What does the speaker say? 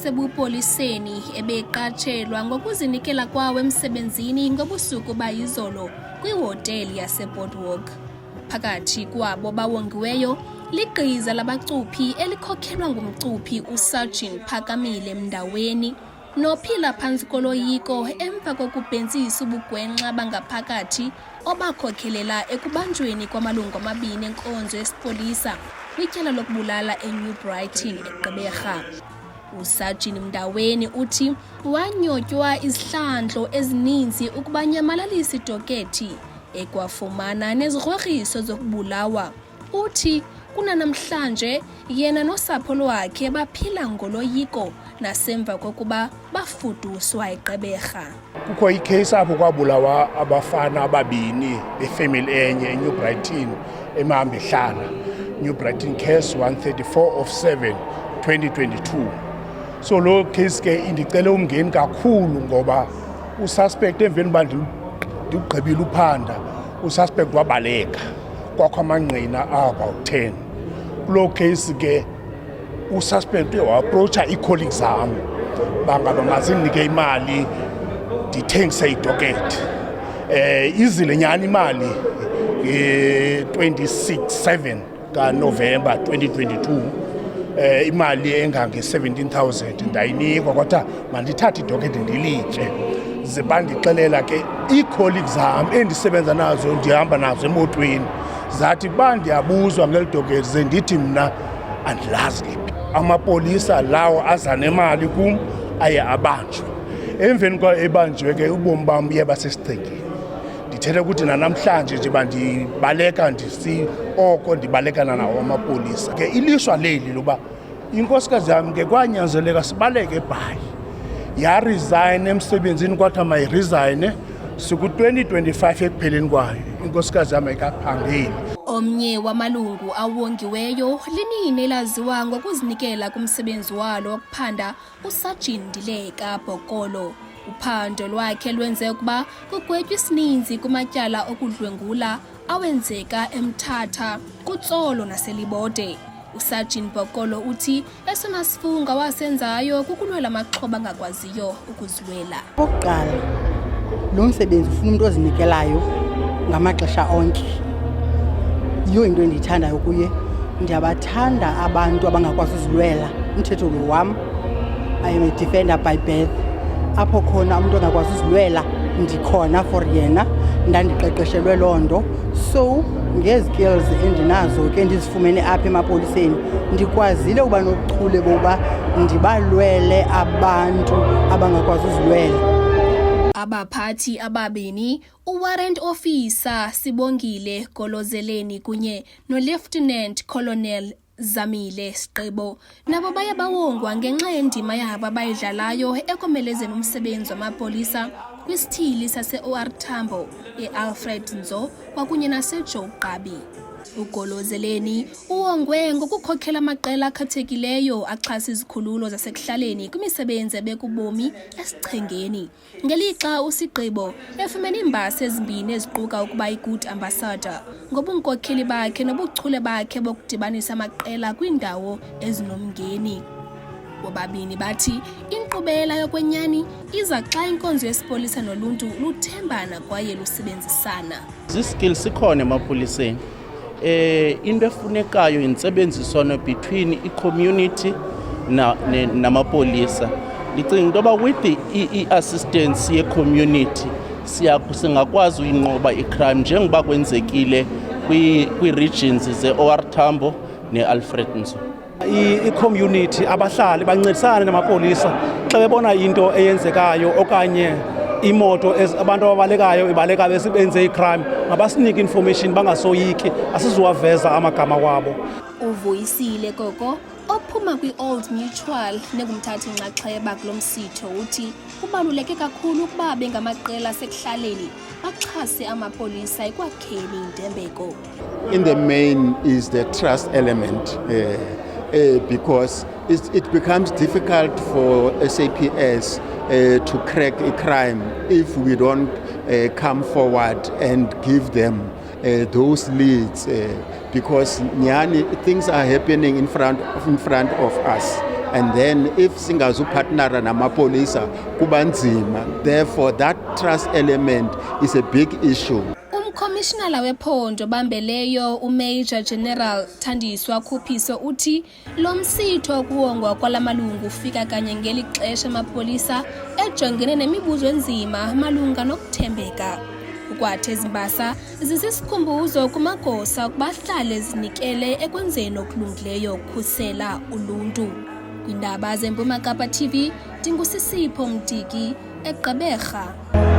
wasebupoliseni ebeqatshelwa ngokuzinikela kwawo emsebenzini ngobusuku bayizolo kwihoteli yaseBoardwalk. Phakathi kwabo bawongiweyo ligqiza labacuphi elikhokhelwa ngumcuphi uSargent Phakamile Mndaweni nophila phantsi koloyiko emva kokubhentsisa ubugwenxa bangaphakathi obakhokhelela ekubanjweni kwamalungu amabini enkonzo yesipolisa kwityala lokubulala eNew Brighton eGqeberha. uSargent Mndaweni uthi wanyotywa izihlandlo ezininzi ukuba nyamalalisa idokethi ekwafumana nezigrogriso zokubulawa. Uthi kunanamhlanje yena nosapho lwakhe baphila ngoloyiko nasemva kokuba bafuduswa eGqeberha. Kukho icase apho kwabulawa abafana ababini befamily enye eNew Brighton emahamba ehlala. New Brighton case 134 of 7 2022. So lo case ke indicela umngeni kakhulu ngoba ususpect emveni bandugqibile uphanda ususpect wabaleka kwakho amangqina about 10. Kulo case ke ususpect waapproacha i-colleagues zami bangaba mazinike imali ndithengise idokethi. Izile nyani imali 26/7 kaNovember 2022 imali engange 17,000 ndayinikwa kwatha mandithathe idokethi ndilitye. Zibandixelela ke i-colleagues zami endisebenza nazo ndihamba nazo emotweni zathi bandiyabuzwa ngeli dokethi ze ndithi mna andilazi liphi. Amapolisa lawo aza nemali kum aye abanjwe. Emveni kwa ebanjwe ke ubomi bam buye basesichengeni. Ndithetha ukuthi namhlanje nje bandibaleka ndisi oko ndibalekana nawo amapolisa. Ke ilishwa leli loba inkosikazi yami ke kwanyanzeleka sibaleke eBhayi. Ya resign emsebenzini kwathi mayiresign siku 2025 ekupheleni kwayo. Inkosikazi yami ayikaphangeli. Omnye wamalungu awongiweyo linini laziwa ngokuzinikela kumsebenzi walo wokuphanda uSargent Dileka Bokolo. Uphando lwakhe lwenze ukuba kugwetywa isininzi kumatyala okudlwengula awenzeka eMthatha, kuTsolo naseLibode. uSargent Bokolo uthi esona sifunga wasenzayo kukulwela amaxhoba angakwaziyo ukuzilwela. Okokuqala lo msebenzi ufuna umuntu ozinikelayo ngamaxesha onke. Yiyo into endiyithandayo kuye. Ndiyabathanda abantu abangakwazi uzilwela. Umthetho lo wam, I am a defender by birth. Apho khona umuntu ongakwazi uzilwela ndikhona for yena, ndandiqeqeshelwe loo nto. So ngezikills endinazo ke ndizifumene apha emapoliseni ndikwazile uba nobuchule boba ndibalwele abantu abangakwazi uzilwela. Abaphathi ababini, uWarrant Officer Sibongile Golozeleni kunye noLieutenant Colonel Zamile Siqebo nabo baye bawongwa ngenxa yendima yabo abayidlalayo ekomelezeni umsebenzi wamapolisa kwisithili sase-OR Tambo, eAlfred Nzo kwakunye naseJoe Gqabi. uGolozeleni uwongwe ngokukhokhela amaqela akhathekileyo axhasa izikhululo zasekuhlaleni kwimisebenzi ebekubomi esichengeni. Ngelixa uSigqibo efumene iimbasa ezimbini eziquka ukuba i-Good Ambassador ngobunkokheli bakhe nobuchule bakhe bokudibanisa amaqela kwiindawo ezinomngeni. Bobabini bathi inkqubela yokwenyani iza xa inkonzo yesipolisa noluntu luthembana kwaye lusebenzisana. Ziskills sikhona emapoliseni. Into efunekayo intsebenziswano between i-community namapolisa. Ndicinga into yoba with i-assistance ye-community singakwazi uyinqoba icrime njengoba kwenzekile kwi-regions ze-OR Tambo ne-Alfred Nzo. I-community abahlali bancedisana namapolisa xa bebona into eyenzekayo okanye imoto abantu ababalekayo ibaleka besebenze icrime mabasinike information bangasoyiki asizuwaveza amagama wabo. Uvuyisile Koko ophuma kwi-Old Mutual nengumthathi nxaxheba kulo msitho uthi kubaluleke kakhulu ukuba bengamaqela asekuhlaleni baxhase amapolisa ekwakheni intembeko. In the main is the trust element because it becomes difficult for SAPS to crack a crime if we don't come forward and give them those leads because things are happening in front of us. and then if singazupartnera namapolisa kuba nzima. Therefore that trust element is a big issue. Umkomishinala wephondo bambeleyo uMajor General Thandiswa Khuphiso uthi lo msitho kuwongwa kwalamalungu ufika kanye ngeli xesha amapolisa ejongene nemibuzo enzima malunga nokuthembeka. Ukwathi ezimbasa zisisikhumbuzo kumagosa ukuba ahlale zinikele ekwenzeni okulungileyo ukukhusela uluntu. Kwindaba zeMpuma Kapa TV, Ndingusisipho Mtiki, eGqeberha.